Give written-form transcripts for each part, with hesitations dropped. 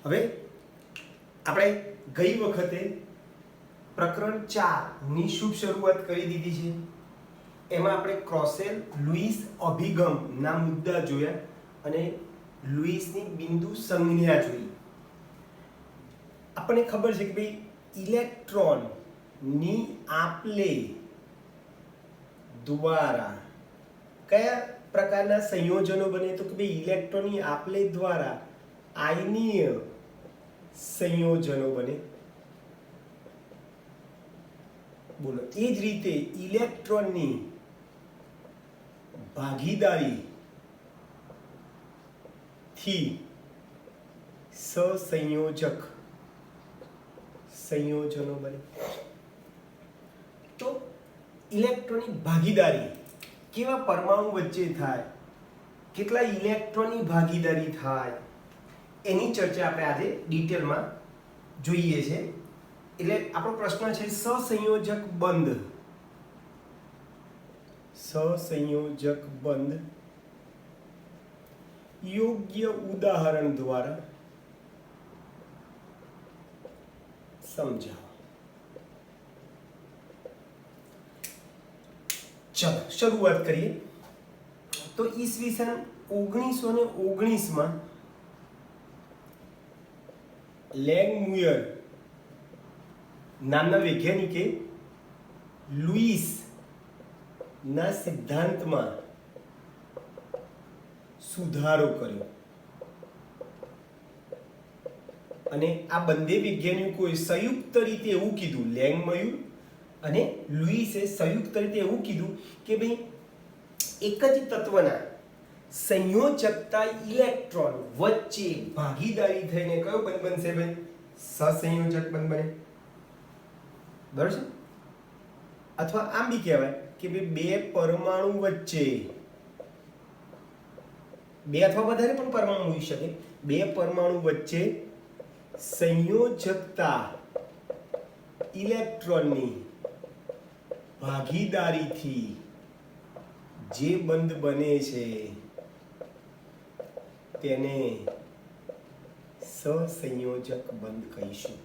હવે આપણે ગઈ વખતે પ્રકરણ 4 ની શુભ શરૂઆત કરી દીધી છે. એમાં આપણે ક્રોસેલ લુઈસ અભિગમના મુદ્દા જોયા અને લુઈસની બિંદુ સંજ્ઞા જોઈ. આપણને ખબર છે કે ભાઈ ઇલેક્ટ્રોનની આપલે દ્વારા કયા પ્રકારના સંયોજનો બને, તો કે ભાઈ ઇલેક્ટ્રોનની આપલે દ્વારા આયનીય સંયોજનો બને. બોલો, એ જ રીતે ઇલેક્ટ્રોનની ભાગીદારી થી સહસંયોજક સંયોજનો બને. તો ઇલેક્ટ્રોનની ભાગીદારી કેવા પરમાણુ વચ્ચે થાય, કેટલા ઇલેક્ટ્રોનની ભાગીદારી થાય, એની ચર્ચા આપણે આજે ડિટેલમાં જોઈએ છે. એટલે આપણો પ્રશ્ન છે સહસંયોજક બંધ. સહસંયોજક બંધ યોગ્ય ઉદાહરણ દ્વારા સમજાવો. ચલો શરૂઆત કરીએ. તો ઈસવીસન 1919 માં લેંગમુયર નામના વૈજ્ઞાનિકે લુઈસ ના સિદ્ધાંતમાં સુધારો કર્યો અને આ બંને વૈજ્ઞાનિકોએ સંયુક્ત રીતે એવું કીધું, લેંગમયુર અને લુઈસે સંયુક્ત રીતે એવું કીધું કે ભાઈ એક જ તત્વના સંયોજકતા ઇલેક્ટ્રોન વચ્ચે ભાગીદારી થઈને કયો બંધ બનશે ભાઈ? સહસંયોજક બંધ બને. બરાબર છે? અથવા આમ બી કહેવાય કે ભાઈ બે પરમાણુ વચ્ચે, બે અથવા વધારે પણ પરમાણુ હોઈ શકે, બે પરમાણુ વચ્ચે સંયોજકતા ઇલેક્ટ્રોનની ભાગીદારીથી જે બંધ બને છે તેને સહસંયોજક બંધ કહીશું.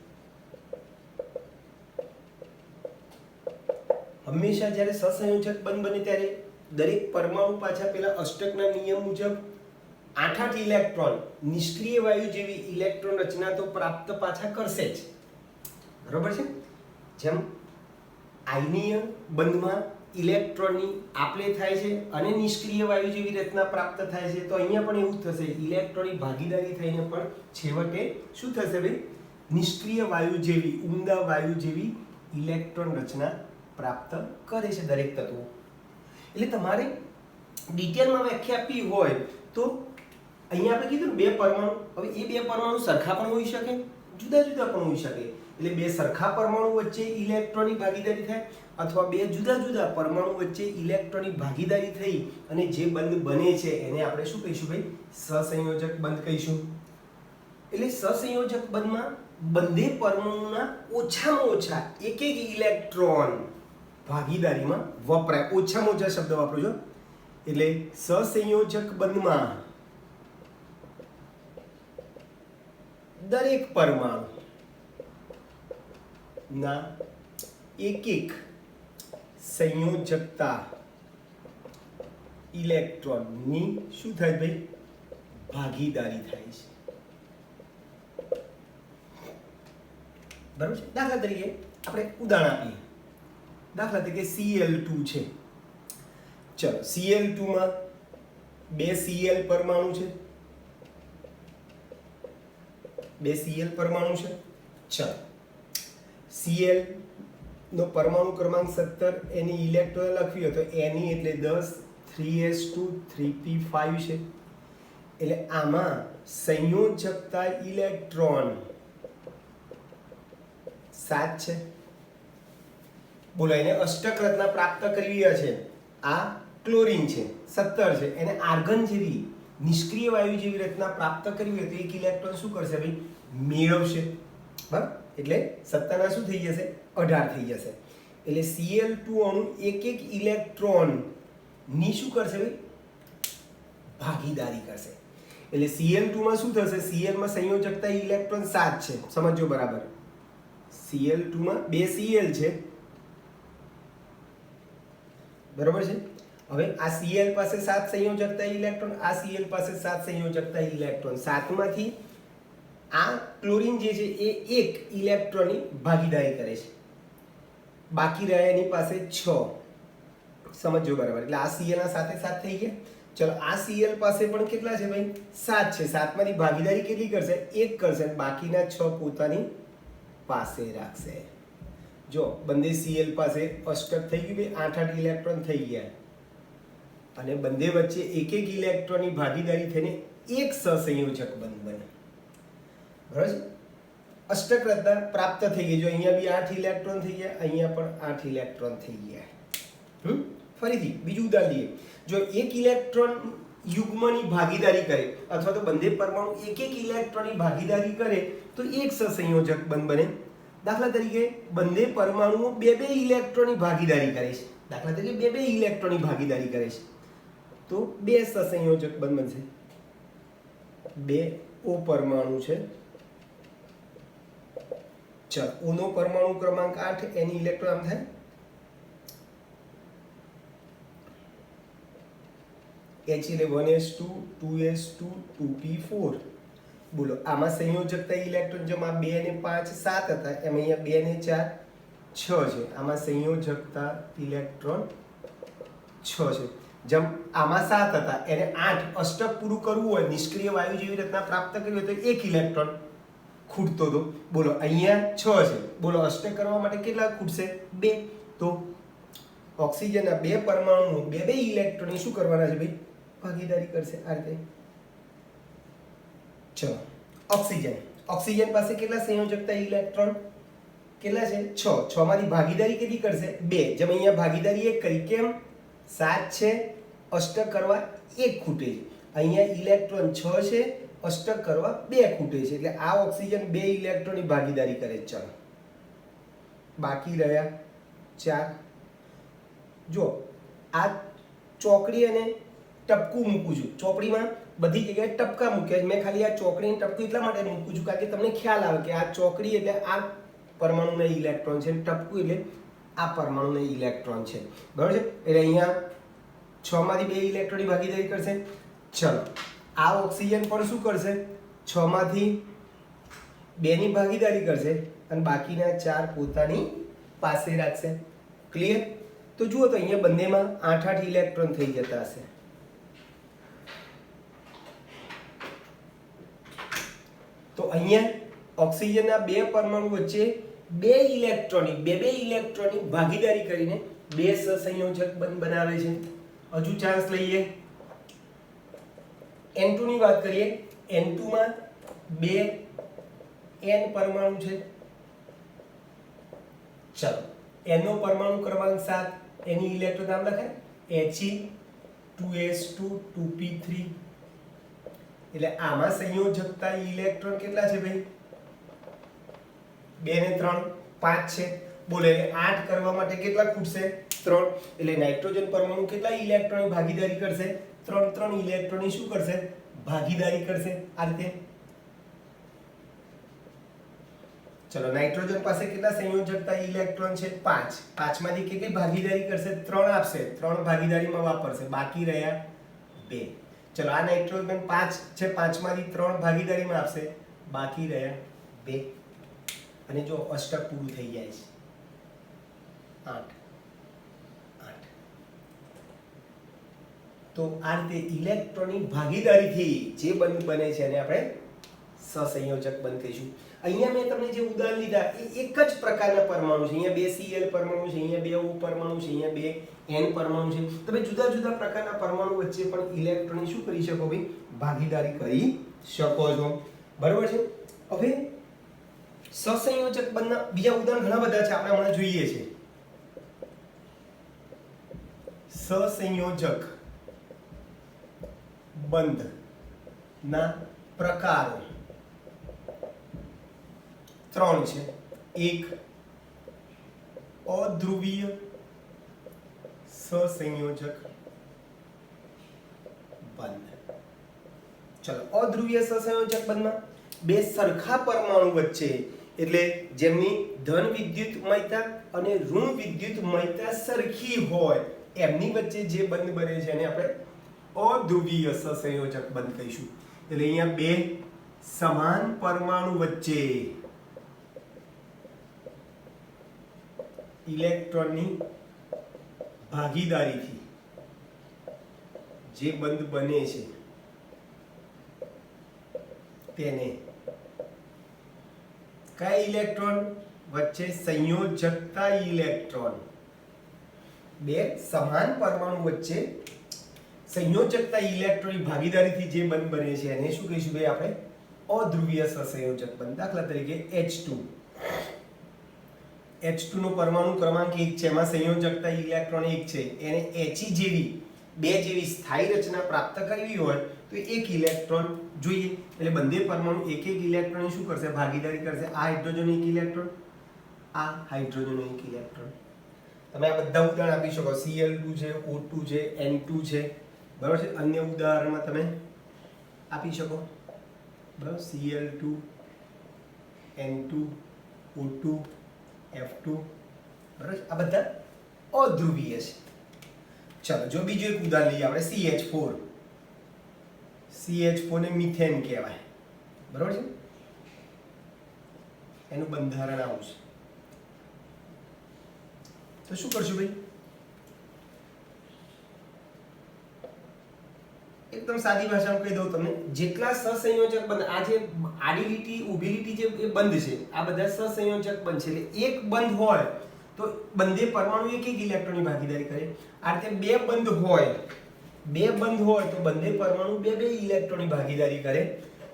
હંમેશા જ્યારે સહસંયોજક બંધ બને ત્યારે દરેક પરમાણુ પાછા પેલા અષ્ટકના નિયમ મુજબ 8 ઇલેક્ટ્રોન નિષ્ક્રિય વાયુ જેવી ઇલેક્ટ્રોન રચના તો પ્રાપ્ત પાછા કરશે જ. બરોબર છે? જેમ આયનીય બંધમાં ઇલેક્ટ્રોનની આપલે થાય છે અને નિષ્ક્રિય વાયુ જેવી રચના પ્રાપ્ત થાય છે, તો અહીંયા પણ એવું જ થશે. ઇલેક્ટ્રોનની ભાગીદારી થઈને પણ છેવટે શું થશે ભાઈ? નિષ્ક્રિય વાયુ જેવી, ઉમદા વાયુ જેવી ઇલેક્ટ્રોન રચના પ્રાપ્ત કરે છે દરેક તત્વો. એટલે તમારે ડિટેલમાં વ્યાખ્યા આપી હોય તો અહીંયા આપણે કીધું બે પરમાણુ. હવે એ બે પરમાણુ સરખા પણ હોઈ શકે, જુદા જુદા પણ હોઈ શકે. એટલે બે સરખા પરમાણુ વચ્ચે ઇલેક્ટ્રોનની ભાગીદારી થાય અથવા બે જુદા જુદા પરમાણુ વચ્ચે ઇલેક્ટ્રોનની ભાગીદારી થઈ અને જે બંધ બને છે એને આપણે શું કહીશું ભાઈ? સહસંયોજક બંધ કહીશું. એટલે સહસંયોજક બંધમાં બંને પરમાણુના ઓછામાં ઓછા એક એક ઇલેક્ટ્રોન ભાગીદારીમાં વપરાય. ઓછામાં ઓછા શબ્દ વાપરો છો. એટલે સહસંયોજક બંધમાં દરેક પરમાણુ ના એક એક સંયોજકતા ઇલેક્ટ્રોનની શું થાય ભાઈ? ભાગીદારી થાય છે. બરાબર છે? દાખલા તરીકે આપણે ઉદાહરણ આપીએ. દાખલા તરીકે Cl2 છે. ચલો, Cl2 માં બે Cl પરમાણુ છે. બે Cl પરમાણુ છે. ચલો, Cl નો પરમાણુ ક્રમાંક 17, એની ઇલેક્ટ્રોન લખવી હોય તો એની એટલે 10, 3s2 3p5 છે. એટલે આમાં સંયોજકતા ઇલેક્ટ્રોન 7 છે. બોલો, એને અષ્ટક રચના પ્રાપ્ત કરવી છે. આ ક્લોરીન છે, 17 છે. એને આર્ગન જેવી નિષ્ક્રિય વાયુ જેવી રચના પ્રાપ્ત કરવી હોય તો એક ઇલેક્ટ્રોન શું કરશે ભાઈ? મેળવશે. બરાબર? એટલે 17 ના શું થઈ જશે? 18 થઈ જશે. એટલે Cl2 અણુ એક એક ઇલેક્ટ્રોન ની શું કરશે ભાઈ? ભાગીદારી કરશે. એટલે Cl2 માં શું થશે? Cl માં સંયોજકતા ઇલેક્ટ્રોન 7 છે, સમજો બરાબર. Cl2 માં 2 Cl છે, બરાબર છે. હવે આ Cl પાસે 7 સંયોજકતા ઇલેક્ટ્રોન, આ Cl પાસે 7 સંયોજકતા ઇલેક્ટ્રોન. 7 માંથી આ ક્લોરીન જે છે એ એક ઇલેક્ટ્રોનની ભાગીદારી કરે છે, બાકી રહ્યા એની પાસે 6. સમજો બરાબર. એટલે આ Cl ના સાથે 7 થઈ ગયા. ચલો આ Cl પાસે પણ કેટલા છે ભાઈ? 7 છે. 7 માંથી ભાગીદારી કેટલી કરશે? 1 કરશે, બાકીના 6 પોતાની પાસે રાખશે. જો બંને Cl પાસે અષ્ટક થઈ ગયું ભાઈ, 8 ઇલેક્ટ્રોન થઈ ગયા, અને બંને વચ્ચે એક એક ઇલેક્ટ્રોનની ભાગીદારી થઈને એક સહસંયોજક બંધ બને. બરાબર છે? અષ્ટક રચના પ્રાપ્ત થઈ ગઈ. જો અહીંયા બી 8 ઇલેક્ટ્રોન થઈ ગયા, અહીંયા પણ 8 ઇલેક્ટ્રોન થઈ ગયા. ફરીથી બીજું ઉદાહરણ લઈએ. જો એક ઇલેક્ટ્રોન યુગ્મની ભાગીદારી કરે અથવા તો બંને પરમાણુ એક એક ઇલેક્ટ્રોનની ભાગીદારી કરે તો એક સહસંયોજક બંધ બને. દાખલા તરીકે બંને પરમાણુઓ બે બે ઇલેક્ટ્રોનની ભાગીદારી કરે છે. દાખલા તરીકે બે બે ઇલેક્ટ્રોનની ભાગીદારી કરે છે તો બે સહસંયોજક બંધ બનશે. બે O પરમાણુ છે, ચલો O નો પરમાણુ ક્રમાંક 8, એની ઇલેક્ટ્રોન આમ થાય H એટલે 1s2 2s2 2p4. બોલો આમાં સંયોજકતા ઇલેક્ટ્રોન જેમ આ 2 ને 5 7 હતા, એમ અહીંયા 2 ને 4 6 છે. આમાં સંયોજકતા ઇલેક્ટ્રોન 6 છે. જેમ આમાં 7 હતા એને 8 અષ્ટક પૂરું કરવું હોય, નિષ્ક્રિય વાયુ જેવી રચના પ્રાપ્ત કરવી હોય તો એક ઇલેક્ટ્રોન ખૂટતો હતો. બોલો અહીંયા 6 છે. બોલો અષ્ટક કરવા માટે કેટલા ખૂટશે? 2. તો ઓક્સિજનના બે પરમાણુ બે બે ઇલેક્ટ્રોન શું કરવાના છે ભાઈ? ભાગીદારી કરશે આ રીતે. ચલો ઓક્સિજન પાસે કેટલા સંયોજકતા ઇલેક્ટ્રોન? કેટલા છે? 6. 6 માંથી ભાગીદારી કેટલી કરશે? 2. જેમ અહીંયા ભાગીદારી 1 કરી, કેમ? 7 છે, અષ્ટક કરવા 1 ખૂટે છે. અહીંયા ઇલેક્ટ્રોન 6 છે, અષ્ટક કરવા 2 ખૂટે છે. એટલે આ ઓક્સિજન 2 ઇલેક્ટ્રોનની ભાગીદારી કરે છે. ચલો બાકી રહ્યા 4. જો આ ચોકડી અને ટપકું મૂકું છું. ચોપડીમાં બધી જગ્યાએ ટપકા મૂક્યા છે. મેં ખાલી આ ચોકડી અને ટપકું એટલા માટે મૂકું છું કારણ કે તમને ખ્યાલ આવે કે આ ચોકડી એટલે આ પરમાણુના ઇલેક્ટ્રોન છે, ટપકું એટલે આ પરમાણુના ઇલેક્ટ્રોન છે. બરાબર છે? એટલે અહીંયા 6 માંથી 2 ઇલેક્ટ્રોનની ભાગીદારી કરશે. ચલો આ ઓક્સિજન પણ શું કરશે? 6 માંથી 2 ની ભાગીદારી કરશે અને બાકીના 4 પોતાની પાસે રાખશે. ક્લિયર? તો જુઓ તો અહીંયા બંનેમાં 8 ઇલેક્ટ્રોન થઈ જતા હશે. તો અહીંયા ઓક્સિજનના બે પરમાણુ વચ્ચે બે ઇલેક્ટ્રોનની ભાગીદારી કરીને બે સહસંયોજક બંધ બનાવે છે. હજુ ચાન્સ લઈએ. N2 ની વાત કરીએ. N2 માં બે N પરમાણુ છે. ચલો N નો પરમાણુ ક્રમાંક 7, એની ઇલેક્ટ્રોન નામ લખાય He 2s2 2p3. એટલે આમાં સંયોજકતા ઇલેક્ટ્રોન કેટલા છે ભાઈ? 2 ને 3 5 છે. બોલે એટલે 8 કરવા માટે કેટલા ખૂટશે? 3. એટલે નાઇટ્રોજન પરમાણુ કેટલા ઇલેક્ટ્રોનની ભાગીદારી કરશે? 3 ઇલેક્ટ્રોનની શું કરશે? ભાગીદારી કરશે આ રીતે. ચલો નાઇટ્રોજન પાસે કેટલા સંયોજકતા ઇલેક્ટ્રોન છે? 5. 5 માંથી કેટલી ભાગીદારી કરશે? 3 આપશે. 3 ભાગીદારીમાં વાપરશે, બાકી રહ્યા 2. ચલો આ નાઇટ્રોજન 5 છે, 5 માંથી 3 ભાગીદારીમાં આપશે, બાકી રહ્યા 2. અને જો અષ્ટક પૂરું થઈ જાય છે 8. તો આ રીતે ઇલેક્ટ્રોનની ભાગીદારીથી જે બંધ બને છે એને આપણે સહસંયોજક બંધ કહીશું. અહીંયા મેં તમને જે ઉદાહરણ લીધા એ એક જ પ્રકારના પરમાણુ છે. અહીંયા 2 Cl પરમાણુ છે, અહીંયા 2 O પરમાણુ છે, અહીંયા 2 N પરમાણુ છે. તમે જુદા જુદા પ્રકારના પરમાણુ વચ્ચે પણ ઇલેક્ટ્રોનની શું કરી શકો ભાઈ? ભાગીદારી કરી શકો છો. બરાબર છે? હવે સહસંયોજક બંધના બીજા ઉદાહરણ ઘણા બધા છે, આપણે હમણાં જોઈએ છે. સહસંયોજક બંધ ના પ્રકારો 3 છે. એક અધ્રુવીય સહસંયોજક બંધ. ચલો અધ્રુવીય સહસંયોજક બંધમાં બે સરખા પરમાણુ વચ્ચે એટલે જેમની ધન વિદ્યુતમયતા અને ઋણ વિદ્યુતમયતા સરખી હોય એમની વચ્ચે જે બંધ બને છે એને આપણે અધ્રુવીય સહસંયોજક બંધ કહીશું. એટલે અહીંયા બે સમાન પરમાણુ વચ્ચે ઇલેક્ટ્રોનની ભાગીદારીથી જે બંધ બને છે તેને કયા ઇલેક્ટ્રોન વચ્ચે સંયોજકતા ઇલેક્ટ્રોન બે સમાન પરમાણુ વચ્ચે સંયોજકતા ઇલેક્ટ્રોનની ભાગીદારીથી જે બંધ બને છે એને શું કહીશું ભાઈ આપણે અધ્રુવીય સહસંયોજક બંધ. દાખલા તરીકે H2 H2 નો પરમાણુ ક્રમાંક 1 છે એમાં સંયોજકતા ઇલેક્ટ્રોન 1 છે એને He જેવી બે જેવી સ્થાયી રચના પ્રાપ્ત કરવી હોય તો એક ઇલેક્ટ્રોન જોઈએ એટલે બંને પરમાણુ એક એક ઇલેક્ટ્રોન શું કરશે ભાગીદારી કરશે. આ હાઇડ્રોજન એક ઇલેક્ટ્રોન આ હાઇડ્રોજન એક ઇલેક્ટ્રોન. તમે આ બધા ઉદાહરણ આપી શકો Cl2 છે O2 છે N2 છે બરાબર છે. અન્ય ઉદાહરણમાં તમે આપી શકો બરાબર Cl2 N2 O2 F2 બરાબર આ બધા અધ્રુવીય છે. ચલો જો બીજું એક ઉદાહરણ લઈએ આપણે CH4 ને મિથેન કહેવાય બરાબર છે. એનું બંધારણ આવું છે તો શું કરશું ભાઈ એકદમ સાદી ભાષામાં કહી દઉં તમને જેટલા સહસંયોજક બંધ આ જે આડી લીટી ઊભી લીટી જે એ બંધ છે આ બધા સહસંયોજક બંધ છે એટલે એક બંધ હોય તો બંને પરમાણુ એક એક ઇલેક્ટ્રોનની ભાગીદારી કરે. આ રીતે બે બંધ હોય તો બંને પરમાણુ બે બે ઇલેક્ટ્રોનની ભાગીદારી કરે.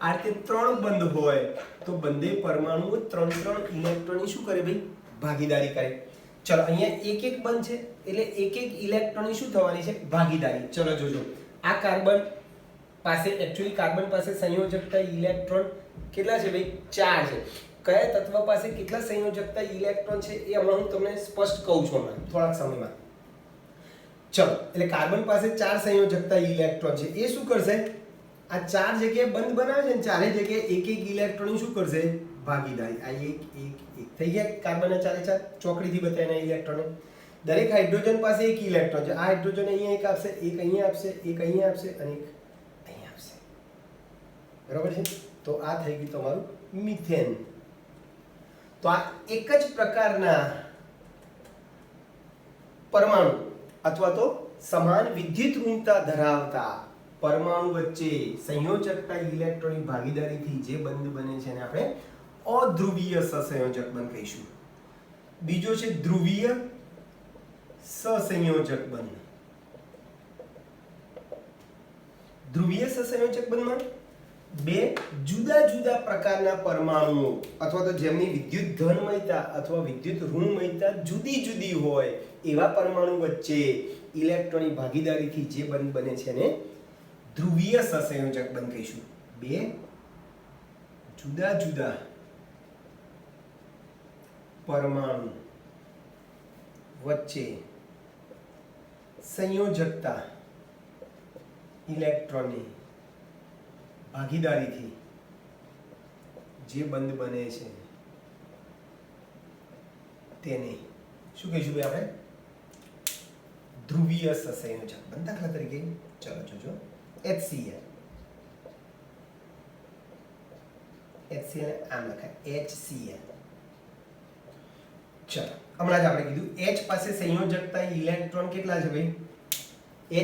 આ રીતે ત્રણ બંધ હોય તો બંને પરમાણુ ત્રણ ત્રણ ઇલેક્ટ્રોનની શું કરે ભાઈ ભાગીદારી કરે. ચલો અહીંયા એક એક બંધ છે એટલે એક એક ઇલેક્ટ્રોનની શું થવાની છે ભાગીદારી. ચલો જોજો આ કાર્બન પાસે एक्चुअली કાર્બન પાસે સંયોજકતા ઇલેક્ટ્રોન કેટલા છે ભાઈ 4 છે. કયા તત્વ પાસે કેટલા સંયોજકતા ઇલેક્ટ્રોન છે એ હમણાં હું તમને સ્પષ્ટ કહું છું હમણાં થોડાક સમયમાં. ચલો એટલે કાર્બન પાસે 4 સંયોજકતા ઇલેક્ટ્રોન છે એ શું કરશે આ 4 જગ્યાએ બંધ બનાવે છે ને ચારે જગ્યાએ એક એક ઇલેક્ટ્રોન શું કરશે ભાગીદારી. આ એક એક એક થઈ ગયા કાર્બનના ચારે ચાર ચોકડીથી બતાવ્યા ઇલેક્ટ્રોન. દરેક હાઇડ્રોજન પાસે એક ઇલેક્ટ્રોન છે. આ હાઇડ્રોજન અહીંયા એક આપશે એક અહીંયા આપશે એક અહીંયા આપશે અને એક અહીંયા આપશે બરાબર છે. તો આ થઈ ગયું તમારું મિથેન. તો આ એક જ પ્રકારના પરમાણુ અથવા તો સમાન વિદ્યુત ઋણતા ધરાવતા પરમાણુ વચ્ચે સંયોજકતા ઇલેક્ટ્રોનની ભાગીદારીથી જે બંધ બને છે એને આપણે અધ્રુવીય સહસંયોજક બંધ કહીશું. બીજો છે ધ્રુવીય સહસંયોજક બંધ. ધ્રુવીય સહસંયોજક બંધમાં બે જુદા જુદા પ્રકારના પરમાણુઓ અથવા તો જેમની વિદ્યુત ધનમયતા અથવા વિદ્યુત ઋણમયતા જુદી જુદી હોય એવા પરમાણુ વચ્ચે ઇલેક્ટ્રોનની ભાગીદારીથી જે બંધ બને છે એને ધ્રુવીય સહસંયોજક બંધ કહીશું. બે જુદા જુદા પરમાણુ વચ્ચે સંયોજકતા ઇલેક્ટ્રોનની ભાગીદારીથી જે બંધ બને છે તેને શું કહીશું ભાઈ આપણે ધ્રુવીય સહસંયોજક બંધ. દાખલા તરીકે ચલો જોજો HCl આમ લખાય HCl. ચલો હમણાં જ આપણે કીધું H પાસે સંયોજકતા ઇલેક્ટ્રોન કેટલા છે ભાઈ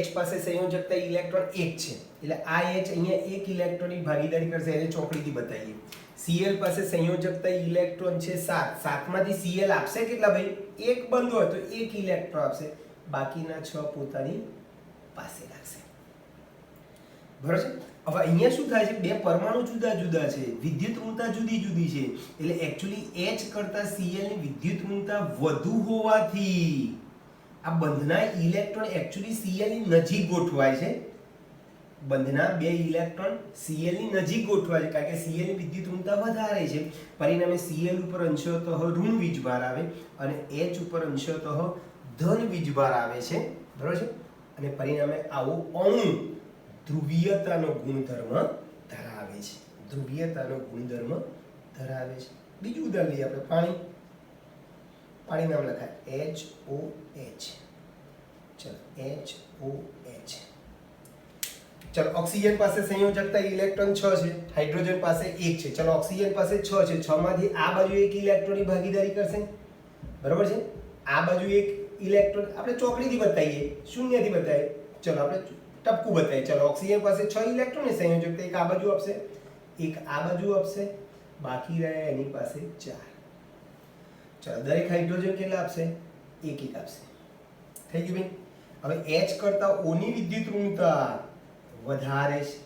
H પાસે સંયોજકતા ઇલેક્ટ્રોન 1 છે એટલે આ H અહીંયા એક ઇલેક્ટ્રોનની ભાગીદારી કરશે એને ચોકડીથી બતાવીએ. Cl પાસે સંયોજકતા ઇલેક્ટ્રોન છે 7 7માંથી Cl આપશે કેટલા ભાઈ એક બંધ હોય તો એક ઇલેક્ટ્રોન આપશે બાકીના 6 પોતાની પાસે રાખશે બરાબર છે. હવે અહીંયા શું થાય છે બે પરમાણુ જુદા જુદા છે વિદ્યુત ઋણતા જુદી જુદી છે એટલે एक्चुअली H કરતા Cl ની વિદ્યુત ઋણતા વધુ હોવાથી આ બંધના ઇલેક્ટ્રોન एक्चुअली Cl ની નજીક ગોઠવાય છે. બંધના બે ઇલેક્ટ્રોન Cl ની નજીક ગોઠવાય છે કારણ કે Cl ની વિદ્યુત ઋણતા વધારે છે. પરિણામે Cl ઉપર અંશતઃ ઋણ વીજભાર આવે અને H ઉપર અંશતઃ ધન વીજભાર આવે છે બરાબર છે. અને પરિણામે આવું અણુ ધ્રુવીયતાનો ગુણધર્મ ધ્રુવીયતાનો ગુણધર્મ ધરાવે છે. બીજું ઉદાહરણ લઈએ આપણે. પાણી નામ લખાય HOH. ચલો HOH. ચલો ઓક્સિજન પાસે સંયોજકતા ઇલેક્ટ્રોન 6 છે, હાઇડ્રોજન પાસે 1 છે. ચલો ઓક્સિજન પાસે 6 છે, 6 માંથી આ બાજુ એક ઇલેક્ટ્રોનની ભાગીદારી કરશે, બરાબર છે. આ બાજુ એક ઇલેક્ટ્રોન આપણે ચોકડીથી બતાવીએ, શૂન્યથી બતાવીએ. ચલો આપણે ટપકું બતાવીએ. ચલો ઓક્સિજન પાસે 6 ઇલેક્ટ્રોન ની સંયોજકતા, એક આ બાજુ આપશે, એક આ બાજુ આપશે, બાકી રહ્યા એની પાસે 4. ચલો દરેક હાઇડ્રોજન કેટલા આપશે? એક એક આપશે. થઈ ગયું ભાઈ. હવે H કરતા O ની વિદ્યુત ઋણતા વધારે છે.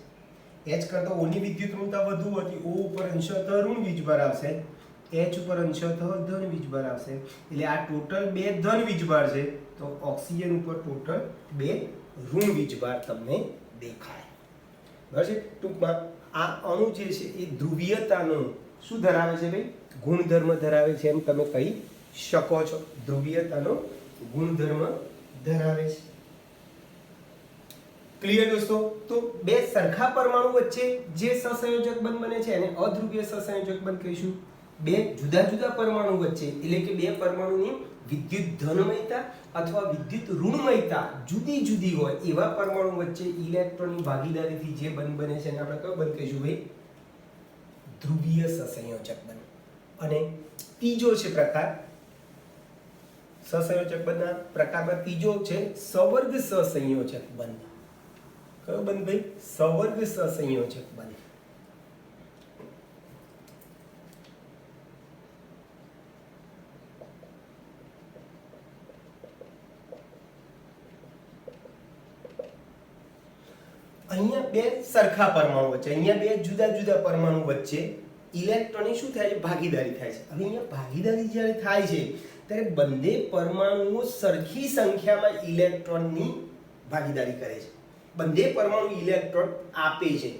H કરતા O ની વિદ્યુત ઋણતા વધુ હતી. O ઉપર અંશતઃ ઋણ વીજભાર આવશે, H ઉપર અંશતઃ ધન વીજભાર આવશે. એટલે આ ટોટલ 2 ધન વીજભાર છે, તો ઓક્સિજન ઉપર ટોટલ 2 ઋણ વીજભાર તમને દેખાય. બરાબર છે. ટૂંકમાં આ અણુ જે છે એ ધ્રુવીયતાનો શું ધરાવે છે ભાઈ? ગુણધર્મ ધરાવે છે, એમ તમે કહી શકો છો. ધ્રુવીયતાનો ગુણધર્મ ધરાવે છે. ક્લિયર દોસ્તો? તો બે સરખા પરમાણુ વચ્ચે જે સહસંયોજક બંધ બને છે એને અધ્રુવીય સહસંયોજક બંધ કહીશું. બે જુદા જુદા પરમાણુ વચ્ચે એટલે કે બે પરમાણુની વિદ્યુત ધનમયતા અથવા વિદ્યુત ઋણમયતા જુદી જુદી હોય એવા પરમાણુ વચ્ચે ઇલેક્ટ્રોનની ભાગીદારીથી જે બંધ બને છે એને આપણે કયો બંધ કહીશું ભાઈ? ધ્રુવીય સહસંયોજક બંધ. અને ત્રીજો છે પ્રકાર સહસંયોજક બંધના પ્રકારમાં ત્રીજો છે સવર્ગ સહસંયોજક બંધ. કયો બંધ ભાઈ? સવર્ગ સહસંયોજક બંધ. અહીંયા બે સરખા પરમાણુ વચ્ચે, અહીંયા બે જુદા જુદા પરમાણુ વચ્ચે ઇલેક્ટ્રોનની શું થાય છે? ભાગીદારી થાય છે. હવે અહીંયા ભાગીદારી જ્યારે થાય છે ત્યારે બંને પરમાણુઓ સરખી સંખ્યામાં ઇલેક્ટ્રોનની ભાગીદારી કરે છે. બંને પરમાણુ ઇલેક્ટ્રોન આપે છે.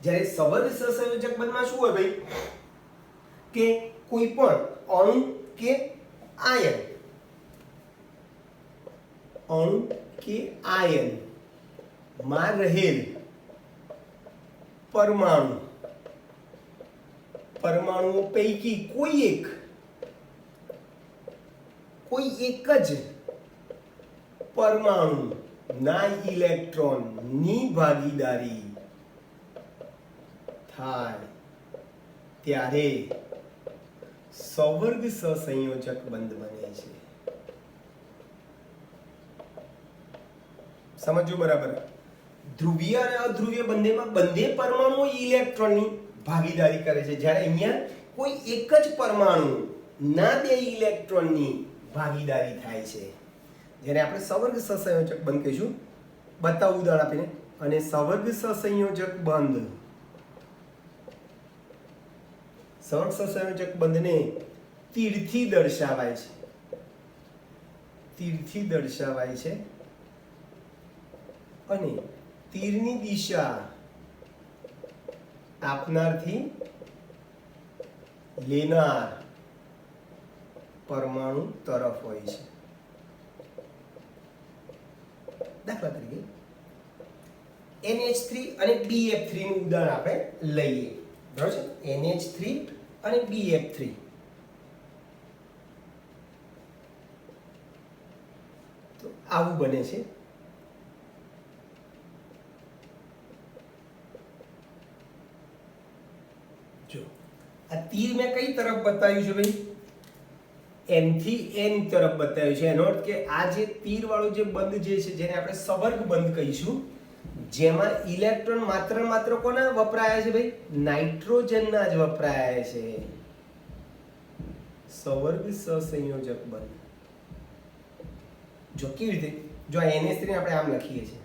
જ્યારે સવર્ગ સહસંયોજક બંધમાં શું હોય ભાઈ? કે કોઈ પણ અણુ કે આયન માં રહેલ પરમાણુઓ પૈકી કોઈ એક જ પરમાણુ ના ઇલેક્ટ્રોન ની ભાગીદારી થાય ત્યારે સવર્ગ સહસંયોજક બંધ બને છે. સમજો બરાબર? ધ્રુવીય અને અધ્રુવીય બંનેમાં બંને પરમાણુઓ ઇલેક્ટ્રોનની ભાગીદારી કરે છે, જ્યારે અહીંયા કોઈ એક જ પરમાણુ ના બે ઇલેક્ટ્રોનની ભાગીદારી થાય છે, જેને આપણે સવર્ગ સહસંયોજક બંધ કહીશું. બતાવું ઉદાહરણ આપીને. અને સવર્ગ સહસંયોજક બંધને તીરથી દર્શાવાય છે અને તીરની દિશા આપનારથી લેનાર પરમાણુ તરફ હોય છે. દાખલા તરીકે NH3 અને BF3 નું ઉદાહરણ આપણે લઈએ. બરાબર છે? NH3 અને BF3. તો આવું બને છે. જો આ તીર મેં કઈ તરફ બતાવ્યું છે ભાઈ? N થી N તરફ બતાવ્યું છે. એનો અર્થ કે આ જે તીર વાળો જે બંધ જે છે જેને આપણે સવર્ગ બંધ કહીશું, જેમાં ઇલેક્ટ્રોન માત્ર કોના વપરાયા છે ભાઈ? નાઇટ્રોજનના જ વપરાયા છે. સવર્ગ સહસંયોજક બંધ. જો કેવી રીતે? જો આ NH3 ને આપણે આમ લખીએ છીએ,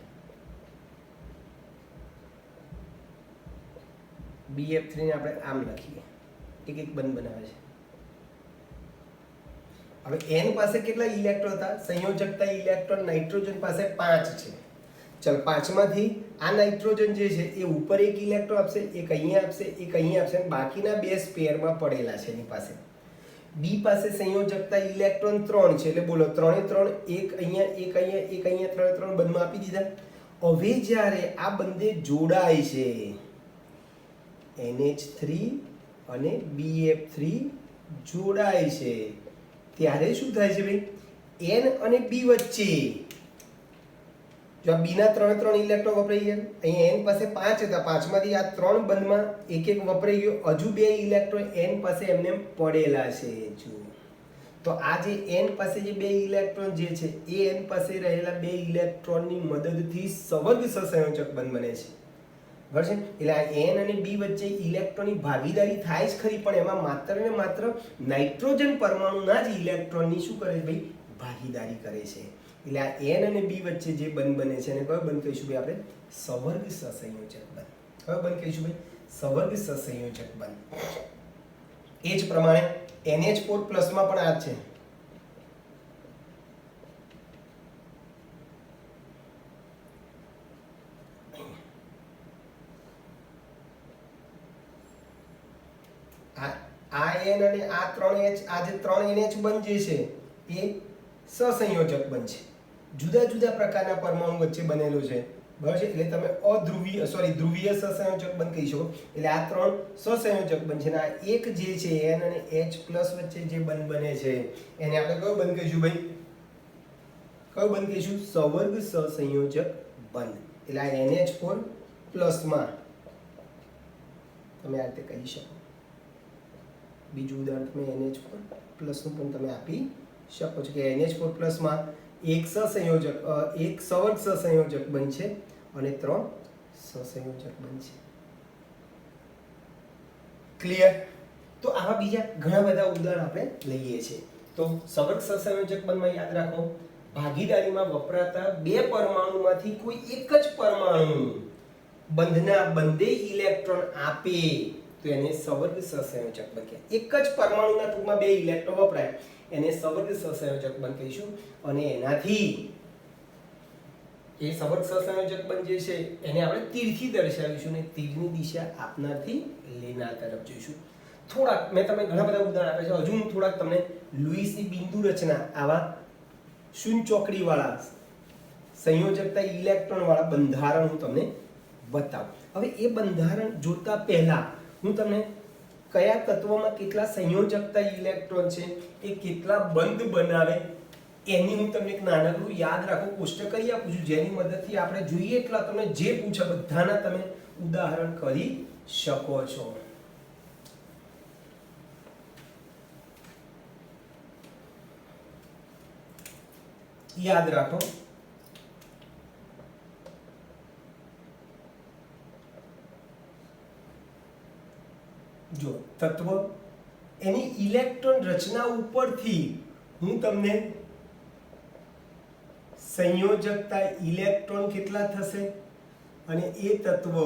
BF3 ને આપણે આમ લખીએ, એક એક બંધ બનાવે છે. હવે N પાસે કેટલા ઇલેક્ટ્રોન હતા? સંયોજકતા ઇલેક્ટ્રોન નાઇટ્રોજન પાસે 5 છે. ચલ 5 માંથી આ નાઇટ્રોજન જે છે એ ઉપર એક ઇલેક્ટ્રોન આપશે, એક અહીંયા આપશે, એક અહીંયા આપશે, અને બાકીના બે સ્પેરમાં પડેલા છે એની પાસે. B પાસે સંયોજકતા ઇલેક્ટ્રોન 3 છે, એટલે બોલો 3 3, એક અહીંયા, એક અહીંયા, એક અહીંયા, 3 3 બંધમાં આપી દીધા. હવે જ્યારે આ બંને જોડાય છે NH3 અને BF3 જોડાય છે ત્યારે શું થાય છે ભાઈ N અને B વચ્ચે જો આ B ના ત્રણ ઇલેક્ટ્રોન વપરાઈ ગયા અહીંયા N પાસે 5 હતા 5 માંથી આ 3 બંધમાં એક વપરાઈ ગયો હજુ 2 ઇલેક્ટ્રોન N પાસે એમને પડેલા છે જો તો આ જે N પાસે જે 2 ઇલેક્ટ્રોન જે છે એ N પાસે રહેલા 2 ઇલેક્ટ્રોનની મદદથી સવર્ગ સહસંયોજક બંધ બને છે બરાબર છે એટલે આ N અને B વચ્ચે ઇલેક્ટ્રોનની ભાગીદારી થાય જ ખરી પણ એમાં માત્ર ને માત્ર નાઇટ્રોજન પરમાણુના જ ઇલેક્ટ્રોનની શું કરે છે ભાઈ ભાગીદારી કરે છે એટલે આ N અને B વચ્ચે જે બંધ બને છે એને કયો બંધ કહીશું ભાઈ આપણે સવર્ગ સહસંયોજક બંધ કયો બંધ કહીશું ભાઈ સવર્ગ સહસંયોજક બંધ એ જ પ્રમાણે NH4+ માં પણ આ જ છે આ N અને આ 3H આ જે 3NH બંધ જે છે એ સહસંયોજક બંધ છે જુદા જુદા પ્રકારના પરમાણુ વચ્ચે બનેલો છે બરાબર છે એટલે તમે ધ્રુવીય સહસંયોજક બંધ કહી શકો એટલે આ 3 સહસંયોજક બંધ છે અને આ એક જે છે N અને H+ વચ્ચે જે બંધ બને છે એને આપણે કયો બંધ કહીશું ભાઈ કયો બંધ કહીશું સવર્ગ સહસંયોજક બંધ એટલે આ NH4+ માં તમે આ રીતે કહી શકો બીજું ઉદાહરણ તમે NH4+ નું પણ તમે આપી શકો છો કે NH4+ માં એક સહસંયોજક એક સવર્ગ સહસંયોજક બનશે અને 3 સહસંયોજક બનશે ક્લિયર તો આવા બીજા ઘણા બધા ઉદાહરણ આપણે લઈએ છીએ તો સવર્ગ સહસંયોજક બંધમાં યાદ રાખો ભાગીદારીમાં વપરાતા બે પરમાણુમાંથી કોઈ એક જ પરમાણુ બંધના બંને ઇલેક્ટ્રોન આપે તો એને સવર્ગ સહસંયોજક બંધ કહેવાય એક જ પરમાણુના ટૂંકમાં બે ઇલેક્ટ્રોન વપરાય એને સવર્ગ સહસંયોજક બંધ કહીશું અને એનાથી એ સવર્ગ સહસંયોજક બંધ જે છે એને આપણે તીરથી દર્શાવીશું અને તીરની દિશા આપનારથી લેનાર તરફ જોઈશું થોડાક મેં તમને ઘણા બધા ઉદાહરણ આપ્યા છે હજુ હું થોડાક તમને લુઈસની બિંદુ રચના આવા શૂન્ય ચોકડી વાળા સંયોજકતા ઇલેક્ટ્રોન વાળા બંધારણ હું તમને બતાવું હવે એ બંધારણ જોતા પહેલા હું તમને કયા તત્વોમાં કેટલા સંયોજકતા ઇલેક્ટ્રોન છે એ કેટલા બંધ બનાવે એની હું તમને એક નાનકડું યાદ રાખો કોષ્ટક કરી આપું છું જેની મદદથી આપણે જોઈએ એટલા તમે જે પૂછે બધાના તમે ઉદાહરણ કરી શકો છો યાદ રાખો જો તત્વ એની ઇલેક્ટ્રોન રચના ઉપરથી હું તમને સંયોજકતા ઇલેક્ટ્રોન કેટલા થશે અને એ તત્વ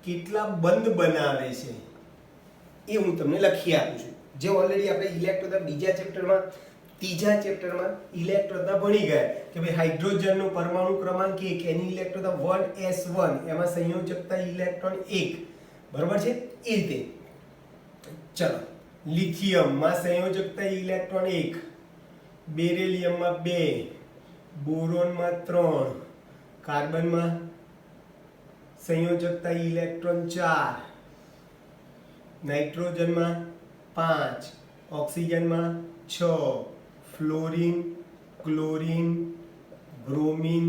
કેટલા બંધ બનાવે છે એ હું તમને લખી આપું છું જે ઓલરેડી આપણે ઇલેક્ટ્રોન બીજા ચેપ્ટરમાં ત્રીજા ચેપ્ટરમાં ઇલેક્ટ્રોન ભણી ગયા કે ભાઈ હાઇડ્રોજનનો પરમાણુ ક્રમાંક 1 એની ઇલેક્ટ્રોન 1s1 એમાં સંયોજકતા ઇલેક્ટ્રોન 1 બરોબર છે એ રીતે ચલો લિથિયમમાં સંયોજકતા ઇલેક્ટ્રોન 1 બેરિલિયમમાં 2 બોરોનમાં 3 કાર્બનમાં સંયોજકતા ઇલેક્ટ્રોન 4 નાઇટ્રોજનમાં 5 ઓક્સિજનમાં 6 ફ્લોરિન ક્લોરિન બ્રોમિન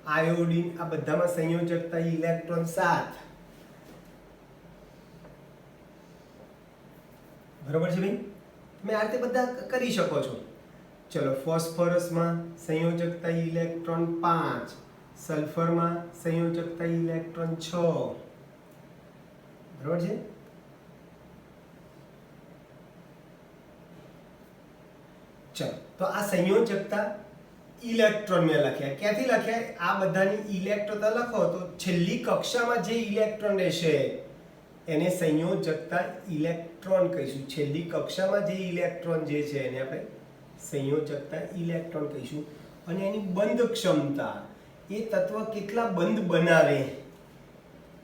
આયોડિન આ બધામાં સંયોજકતા ઇલેક્ટ્રોન 7 બરોબર છે ભાઈ તમે આ રીતે બધા કરી શકો છો ચલો ફોસ્ફરસમાં સંયોજકતા ઇલેક્ટ્રોન 5 સલ્ફરમાં સંયોજકતા ઇલેક્ટ્રોન 6 બરોબર છે ચલો તો આ સંયોજકતા ઇલેક્ટ્રોન મેં લખ્યા ક્યાંથી લખ્યા આ બધાની ઇલેક્ટ્રોન લખો તો છેલ્લી કક્ષામાં જે ઇલેક્ટ્રોન રહેશે એને સંયોજકતા ઇલેક્ટ્રોન કહીશું છેલ્લી કક્ષામાં જે ઇલેક્ટ્રોન જે છે એને આપણે સંયોજકતા ઇલેક્ટ્રોન કહીશું અને એની બંધ ક્ષમતા એ તત્વ કેટલા બંધ બનાવે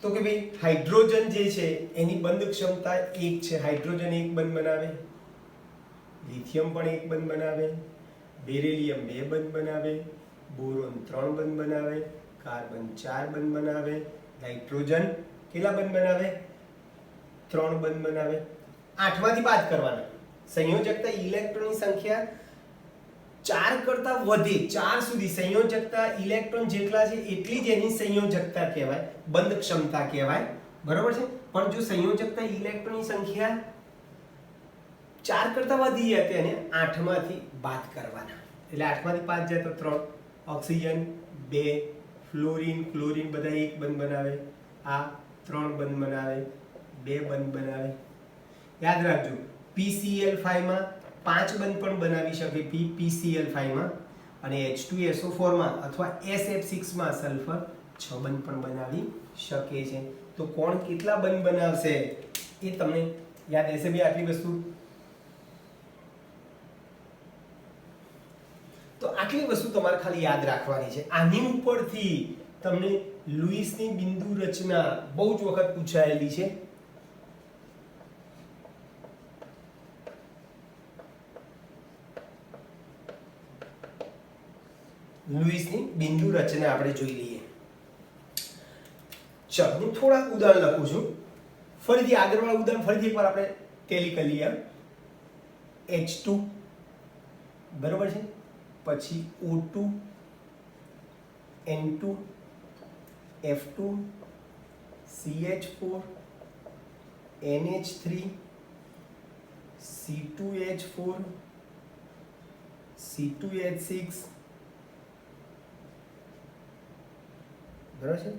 તો કે ભાઈ હાઇડ્રોજન જે છે એની બંધ ક્ષમતા 1 છે હાઇડ્રોજન 1 બંધ બનાવે લિથિયમ પણ 1 બંધ બનાવે બેરિલિયમ 2 બંધ બનાવે બોરોન 3 બંધ બનાવે કાર્બન 4 બંધ બનાવે નાઇટ્રોજન કેટલા બંધ બનાવે 3 બંધ બનાવે. 8 માંથી બાદ કરવાના. સંયોજકતા ઇલેક્ટ્રોનની સંખ્યા 4 કરતા વધે 4 સુધી સંયોજકતા ઇલેક્ટ્રોન જેટલા છે એટલી જ એની સંયોજકતા કહેવાય, બંધ ક્ષમતા કહેવાય. બરોબર છે. પણ જો સંયોજકતા ઇલેક્ટ્રોનની સંખ્યા 4 કરતા વધી જાય તેને 8 માંથી બાદ કરવાના. એટલે 8 માંથી 5 જાય તો 3, ઓક્સિજન 2, ફ્લોરિન ક્લોરીન બધા 1 બંધ બનાવે, આ 3 બંધ બનાવે, 2 બંધ બનાવે. યાદ રાખજો PCl5 માં 5 બંધ પણ બનાવી શકે PCl5 માં, અને H2SO4 માં અથવા SF6 માં સલ્ફર 6 બંધ પણ બનાવી શકે છે. તો કોણ કેટલા બંધ બનાવશે એ તમને યાદ રહેશે ભાઈ આટલી વસ્તુ. તો આટલી વસ્તુ તમારે ખાલી યાદ રાખવાની છે. આની ઉપરથી તમને લુઈસની બિંદુ રચના બહુ જ વખત પૂછાયેલી છે. લુઈસની બિંદુ રચના આપણે જોઈ લઈએ. ચાલો હું થોડાક ઉદાહરણ લખું છું. ફરીથી આગળવાળા ઉદાહરણ ફરીથી એકવાર આપણે ટેલી કરી લઈએ. H2 બરોબર છે, પછી O2, N2, F2, CH4, NH3, C2H4, C2H6 બરાબર છે,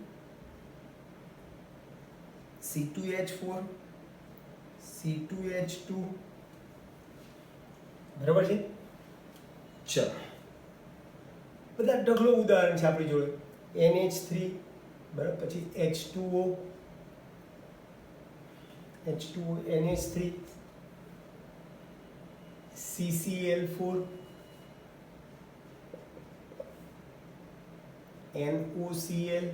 C2H4, C2H2 બરાબર છે. ચલો બધા ઢગલો ઉદાહરણ છે આપણી જોડે. NH3 બરાબર, પછી H2O, NH3, CCl4, NOCl,